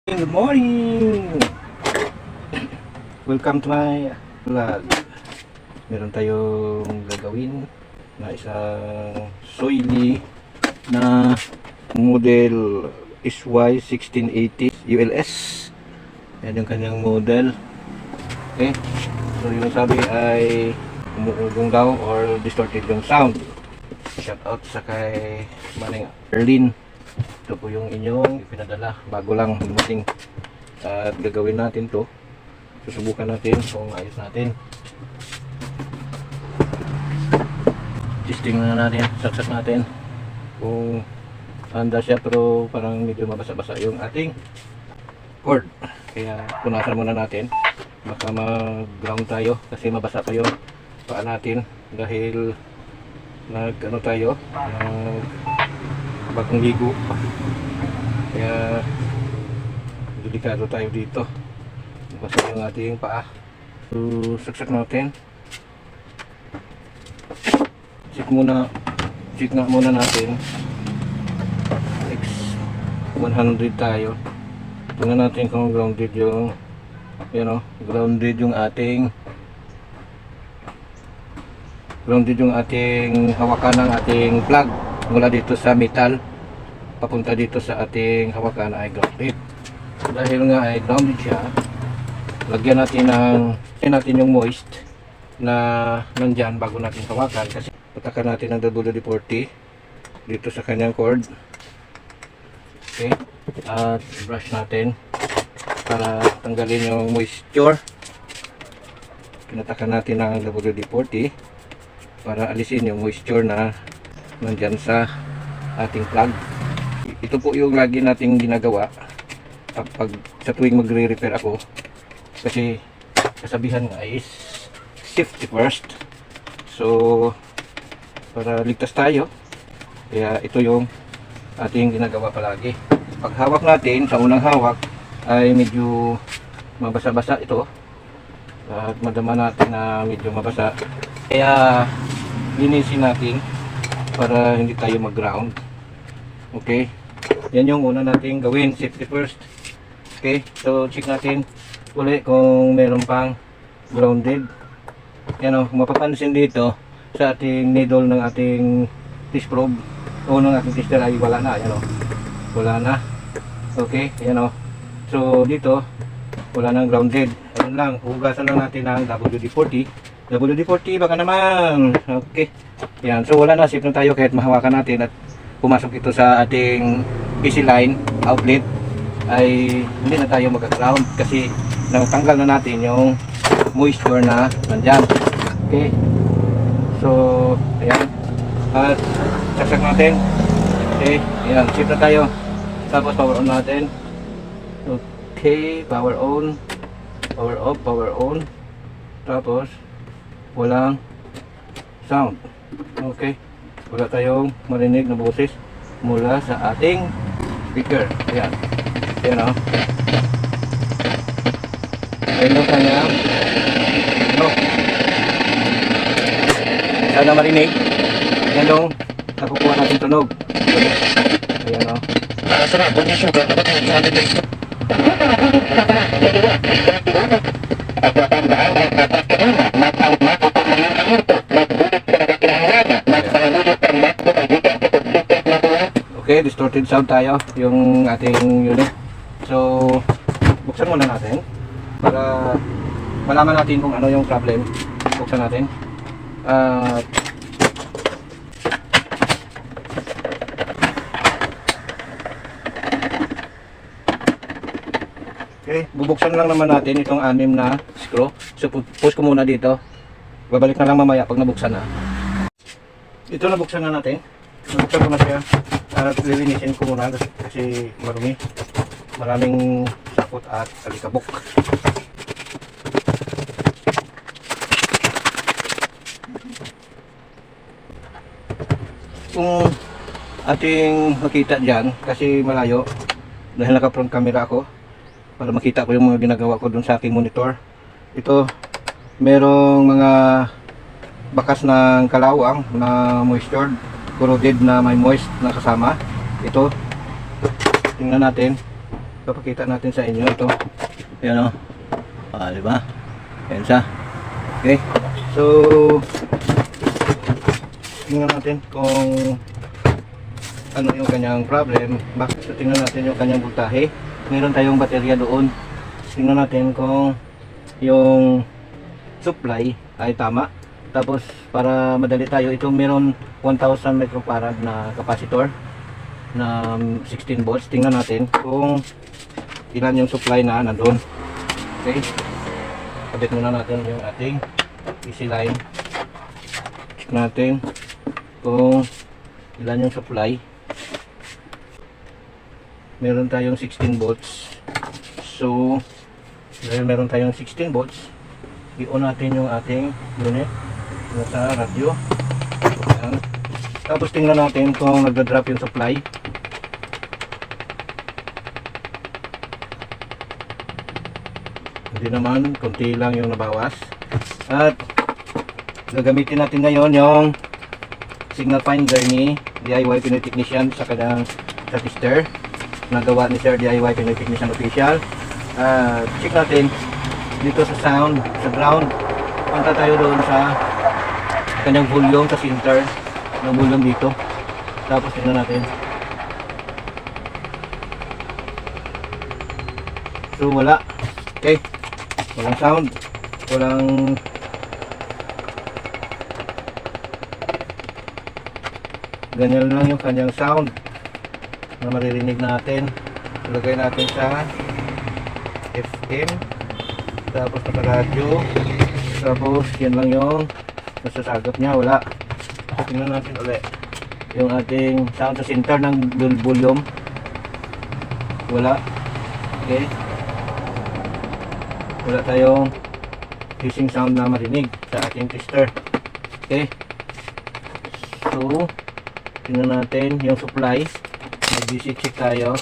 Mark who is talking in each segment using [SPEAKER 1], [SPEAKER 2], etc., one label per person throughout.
[SPEAKER 1] Good morning! Welcome to my vlog. Meron tayong gagawin na isang soily na model SY1680 ULS. Yan yung kanyang model. Okay, so yung sabi ay umuugong daw or distorted yung sound. Shout out sa kay Maning Erlin. Ito po yung inyong pinadala, bago lang dumating. At gagawin natin to, susubukan natin kung ayos natin. Testing na natin, saksak natin kung handa siya, pero parang medyo mabasa-basa yung ating cord. Kaya punasan muna natin, baka mag-ground tayo kasi mabasa pa yung paa natin dahil nag-ano tayo, bagong ligo, kaya delikado tayo dito, basta yung ating paa. So saksak natin, check nga muna natin. X100 tayo, tingnan natin kung grounded yung grounded yung ating hawakan ng ating plug mula dito sa metal papunta dito sa ating hawakan ay grounded. Dahil nga ay grounded siya, lagyan natin yung moist na nandyan bago natin hawakan, kasi patakan natin ang WD-40 dito sa kanyang cord. Okay, at brush natin para tanggalin yung moisture. Pinatakan natin ang WD-40 para alisin yung moisture na nandyan sa ating plug. Ito po yung lagi nating ginagawa kapag sa tuwing magre-repair ako, kasi kasabihan nga is safety first. So para ligtas tayo, kaya ito yung ating ginagawa palagi. Pag hawak natin, sa unang hawak ay medyo mabasa-basa ito at madama natin na medyo mabasa, kaya linisin natin para hindi tayo mag-ground. Okay, yan yung una nating gawin, safety first. Okay, so check natin uli kung meron pang grounded. Yan o, mapapansin dito sa ating needle ng ating test probe o ng ating tester ay wala na. Yan o, wala na. Okay, yan o, so dito wala nang grounded. Ayun lang, hugasan lang natin ng WD-40. WD-40 baka naman. Okay, yan, so wala na, safe na tayo kahit mahawakan natin at pumasok ito sa ating PC line outlet, ay hindi na tayo mag-ground kasi natanggal na natin yung moisture na nandyan. Okay, so ayan, at saksak natin. Okay, ayan, safe na tayo. Tapos power on natin. Okay, power on, power off, power on. Tapos walang sound. Okay, wala tayong marinig na boses mula sa ating speaker. Ayan, ayan o, ayan o kanya. Sana marinig. Ayan o, nakukuha natin tunog. Ayan o, okay, distorted sound tayo yung ating unit. So buksan muna natin para malaman natin kung ano yung problem. Buksan natin at okay, bubuksan lang naman natin itong 6 na screw. So push ko muna dito, babalik na lang mamaya pag nabuksan na. Ito, nabuksan na natin. Nabuksan ko na siya at lilinisin ko muna kasi marumi, maraming sakot at alikabok. Kung ating makita dyan, kasi malayo dahil naka front camera ako, para makita ko yung mga ginagawa ko dun sa aking monitor. Ito, merong mga bakas ng kalawang na moisture, corroded na may moist na kasama. Ito, tingnan natin papakita natin sa inyo ito. Yan o. Diba? Yan siya. Okay. So, tingnan natin kung ano yung kanyang problem. So, tingnan natin yung kanyang voltahe. Meron tayong baterya doon. Tingnan natin kung yung supply ay tama. Tapos para madali tayo, ito meron 1000 microfarad na capacitor na 16 volts. Tingnan natin kung ilan yung supply na nandun. Okay. Kabit muna natin yung ating AC line. Check natin kung ilan yung supply. Meron tayong 16 volts. So, dahil meron tayong 16 volts, i-on natin yung ating unit sa radio. Ayan. Tapos tingnan natin kung nagda-drop yung supply. Hindi naman, konti lang yung nabawas. At gagamitin natin ngayon yung signal finder ni DIY Pinoy Technician sa kanyang tester. Nagawa ni Sir DIY Pinoy Technician Official. Check natin dito sa sound, sa ground. Punta tayo doon sa kanyang volume, sa center ng volume dito. Tapos tingnan natin. So wala. Okay. Walang sound. Walang ganyan lang yung kanyang sound na maririnig natin. Ilagay natin sa FM, tapos naka radyo, tapos yan lang yung nasasagap niya. Wala. So tingnan natin ulit yung ating sound sa center ng volume. Wala. Okay, wala tayong hissing sound na marinig sa ating tester. Okay, so tingnan natin yung supply. Mag-DC check tayo.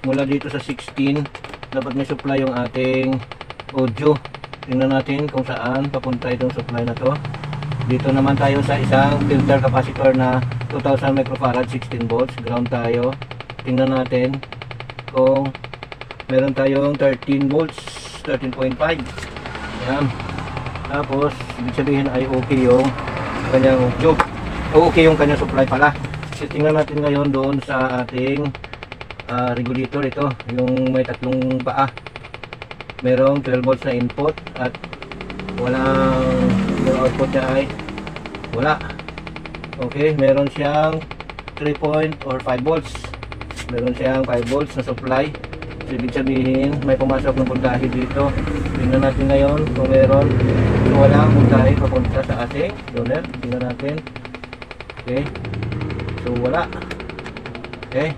[SPEAKER 1] Mula dito sa 16, dapat may supply yung ating audio. Tingnan natin kung saan papunta itong supply na to. Dito naman tayo sa isang filter capacitor na 2000 microfarad, 16 volts. Ground tayo. Tingnan natin kung meron tayong 13 volts, 13.5. Ayan. Tapos, ibig sabihin ay okay yung kanyang audio. Okay yung kanyang supply pala. So, tingnan natin ngayon doon sa ating regulator. Ito, yung may tatlong paa. Merong 12 volts na input at walang, yung output niya ay wala. Okay, meron siyang 3 or 5 volts. Meron siyang 5 volts na supply. So, ibig sabihin may pumasok ng voltahe dito. Tingnan natin ngayon kung meron. So, walang voltahe papunta sa ating donor. Tingnan natin. Okay, so wala. Okay,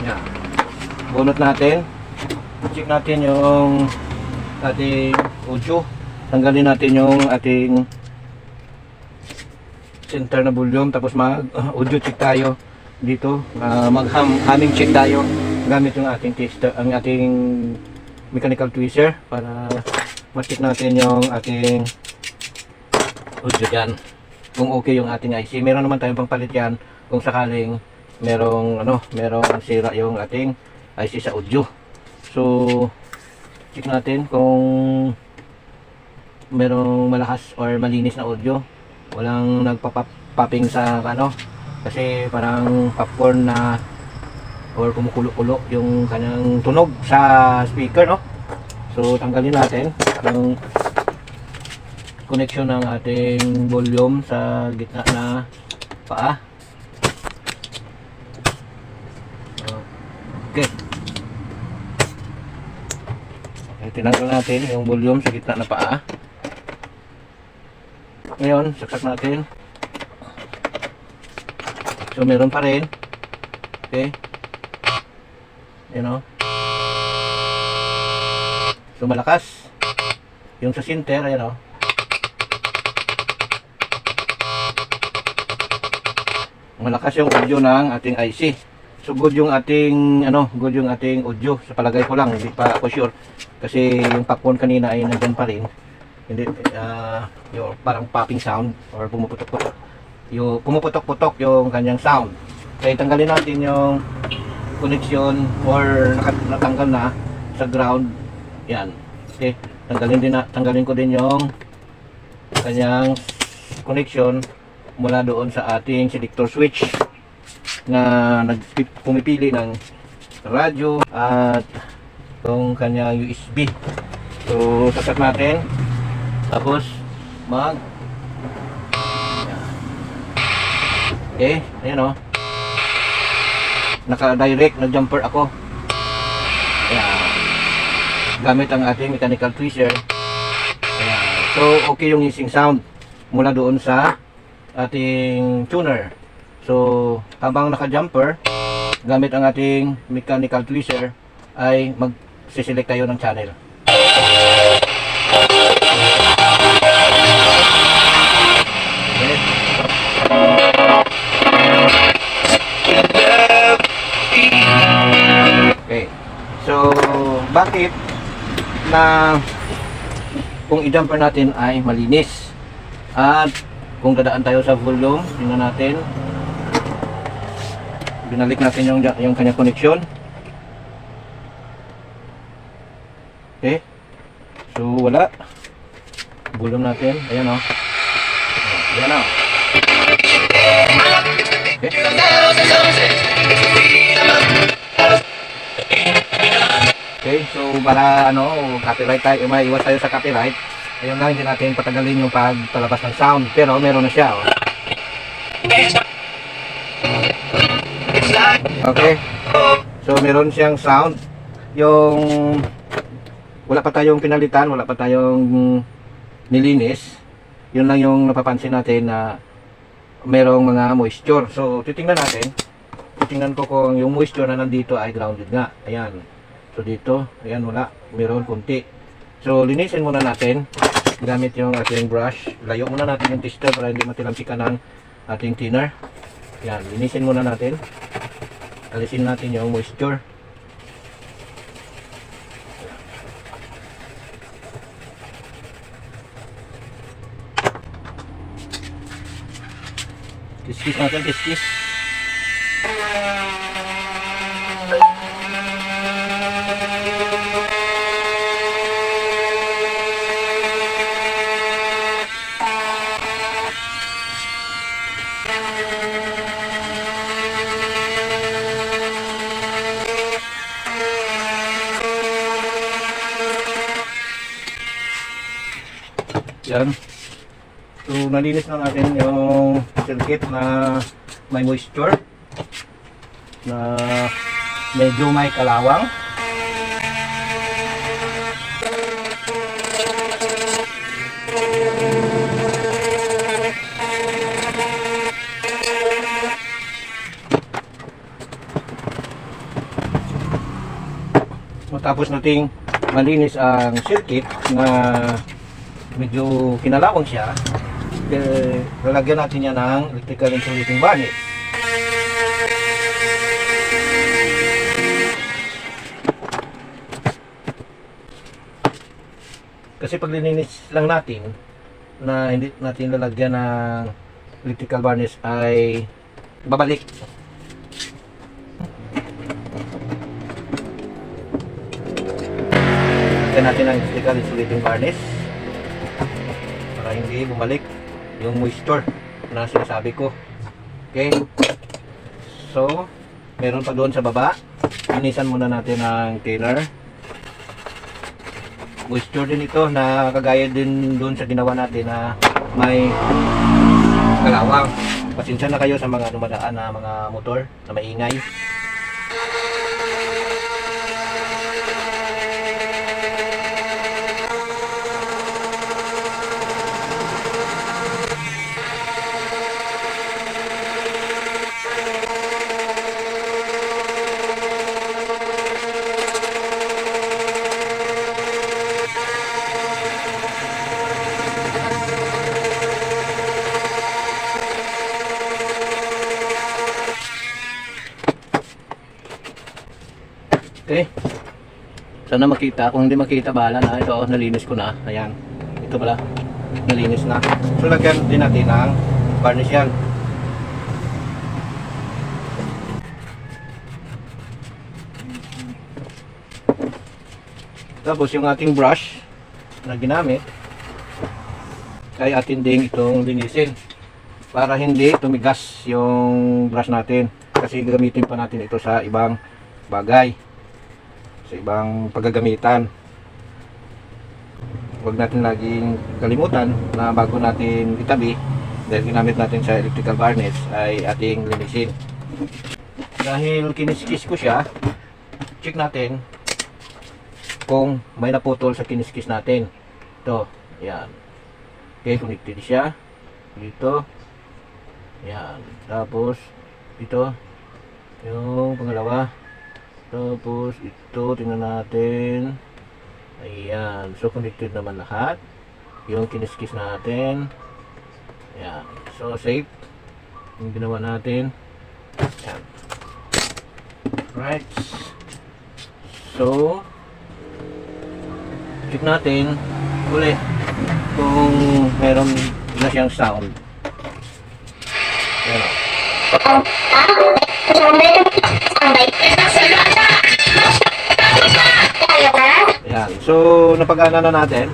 [SPEAKER 1] yeah. Bunot natin. Check natin yung ating audio. Tanggalin natin yung ating center na volume. Tapos mag-audio check tayo dito. Mag-humming check tayo gamit yung ating tester, ang ating mechanical tweezer para ma-check natin yung ating audio dyan. Kung okay yung ating IC. Meron naman tayong pangpalit yan kung sakaling merong sira yung ating IC sa audio. So, check natin kung merong malakas or malinis na audio. Walang nagpa-popping sa kasi parang popcorn na or kumukulo-kulo yung kanyang tunog sa speaker, no? So, tanggalin natin yung connection ng ating volume sa gitna na paa. Okay. Tinanggal natin yung volume sa gitna na paa. Ngayon, saksak natin. So, meron pa rin. Okay. You know. So, malakas. Yung sa center, ayan o. Malakas yung audio ng ating IC. So, good yung ating, good yung ating audio. Sa palagay ko lang, hindi pa ako sure. Kasi yung popcorn kanina ay nandyan pa rin. Hindi, yung parang popping sound or pumuputok-putok yung kanyang sound. Kaya tanggalin natin yung connection or natanggal na sa ground. Yan. Okay. Tanggalin ko din yung kanyang connection mula doon sa ating selector switch na pumipili ng radyo at yung kanyang USB. So, sasat natin. Tapos, okay, ayan o. Naka-direct, nag-jumper ako. Ayan. Gamit ang ating mechanical tweezer. Ayan. So, okay yung hissing sound mula doon sa ating tuner. So, habang naka-jumper, gamit ang ating mechanical tweezer, ay mag-select tayo ng channel. Okay. Okay. So, bakit na kung i-jumper natin ay malinis? At kung dadaan tayo sa volume, tingnan natin. Binalik natin yung kanya connection. Okay. So, wala. Volume natin. Ayan o. Ayan o. Okay. Okay, so para copyright tayo, maiwas tayo sa copyright. Ayun lang, hindi natin patagalin yung pagpalabas ng sound. Pero meron na siya. Oh. Okay. So meron siyang sound. Yung wala pa tayong pinalitan, wala pa tayong nilinis. Yun lang yung napapansin natin na merong mga moisture. So titingnan natin. Titingnan ko kung yung moisture na nandito ay grounded nga. Ayan. So dito, ayan, wala. Meron kunti. So linisin muna natin gamit yung ating brush. Layo muna natin yung tester para hindi matilamsikan ng ating thinner. Ayan, linisin muna natin. Alisin natin yung moisture. Kiskis natin, kiskis. Yan. So, nalinis na natin yung circuit na may moisture na medyo may kalawang. Tapos nating malinis ang circuit na medyo kinalawang siya, lalagyan natin yan ng electrical insulating varnish. Kasi pag lininis lang natin na hindi natin lalagyan ng electrical varnish ay babalik. Lagyan natin ng electrical insulating varnish para hindi bumalik yung moisture na sinasabi ko. Okay. So, meron pa doon sa baba. Linisan muna natin ang thinner. Moisture din ito na kagaya din doon sa ginawa natin na may kalawang. Pasensya na kayo sa mga dumadaan na mga motor na maingay. Okay. Sana makita. Kung hindi makita, bahala na. Ito, nalinis ko na. Ayan. Ito pala. Nalinis na. So, lagyan din natin ng varnish yan. Tapos yung ating brush na ginamit ay atin ding itong linisin para hindi tumigas yung brush natin, kasi gagamitin pa natin ito sa ibang bagay, sa ibang paggagamitan. Huwag natin laging kalimutan na bago natin itabi, dahil ginamit natin sa electrical varnish, ay ating linisin. Dahil kiniskis ko siya, check natin kung may naputol sa kiniskis natin. Ito, yan. Okay, connected siya dito. Yan. Tapos ito yung pangalawa. Tapos ito, tingnan natin. Ayan. So connected naman lahat. Yung kiniskis natin. Yan. So safe yung ginawa natin. Yan. Right. So check natin ulit kung meron na siyang sound. Yan. Yan. So napag-ana na natin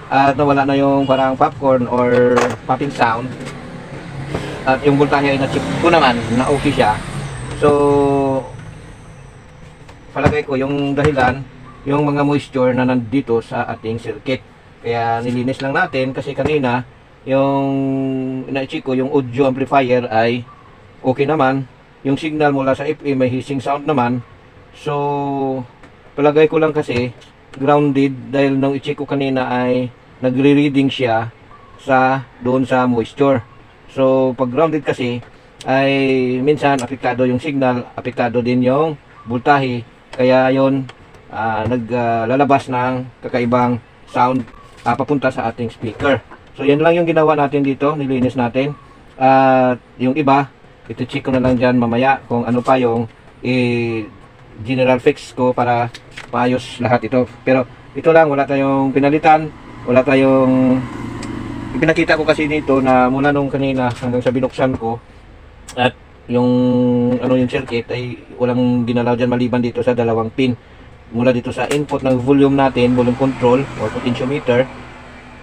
[SPEAKER 1] at nawala na yung parang popcorn or popping sound, at yung voltahe ay na-check ko naman na okay siya. So palagay ko yung dahilan yung mga moisture na nandito sa ating circuit. Kaya nilinis lang natin kasi kanina yung na-check ko, yung audio amplifier ay okay naman. Yung signal mula sa FM may hissing sound naman. So palagay ko lang kasi grounded, dahil nung i-check ko kanina ay nagre-reading siya sa doon sa moisture. So pag grounded kasi ay minsan apektado yung signal, apektado din yung voltahe. Kaya yon naglalabas ng kakaibang sound papunta sa ating speaker. So yan lang yung ginawa natin dito, nilinis natin. At yung iba, ito-check ko na lang dyan mamaya kung ano pa yung general fix ko para maayos lahat ito. Pero ito lang, wala tayong pinalitan, wala tayong pinakita ko kasi dito na mula nung kanina hanggang sa binuksan ko at yung yung circuit ay walang ginalaw dyan maliban dito sa dalawang pin. Mula dito sa input ng volume natin, volume control or potentiometer,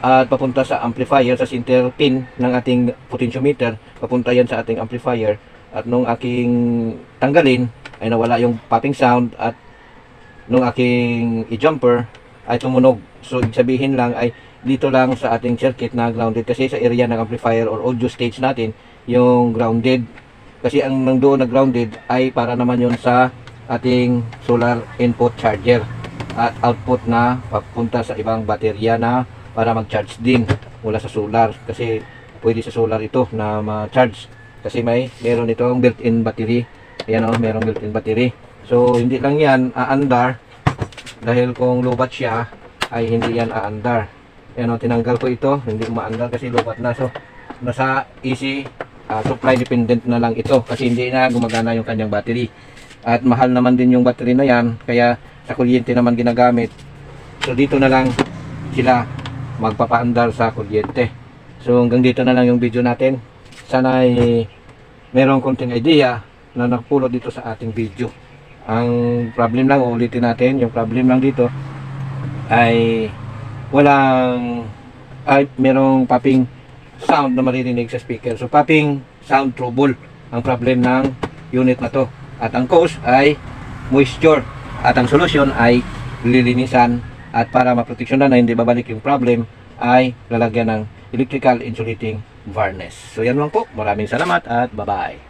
[SPEAKER 1] at papunta sa amplifier, sa center pin ng ating potentiometer, papunta yan sa ating amplifier. At nung aking tanggalin ay nawala yung popping sound, at nung aking i-jumper ay tumunog. So ibig sabihin lang ay dito lang sa ating circuit na grounded, kasi sa area ng amplifier or audio stage natin yung grounded. Kasi ang nandoon na grounded ay para naman yon sa ating solar input charger at output na papunta sa ibang baterya na para mag-charge din mula sa solar, kasi pwede sa solar ito na ma-charge kasi meron itong built-in battery. Ayan, merong built-in battery. So hindi lang yan aandar, dahil kung lobat siya ay hindi yan aandar. Ayan, tinanggal ko ito, hindi umaandar kasi lobat na. So nasa AC supply dependent na lang ito, kasi hindi na gumagana yung kanyang battery. At mahal naman din yung battery na yan, kaya sa kuryente naman ginagamit. So dito na lang sila magpapaandar sa kuryente. So hanggang dito na lang yung video natin. Sana ay merong konting idea na nakapulot dito sa ating video. Ang problem lang, ulitin natin, yung problem lang dito ay merong popping sound na maririnig sa speaker. So popping sound trouble ang problem ng unit na to. At ang cause ay moisture. At ang solusyon ay lilinisan. At para maproteksyonan na hindi babalik yung problem, ay lalagyan ng electrical insulating varnish. So yan lang po. Maraming salamat at bye-bye.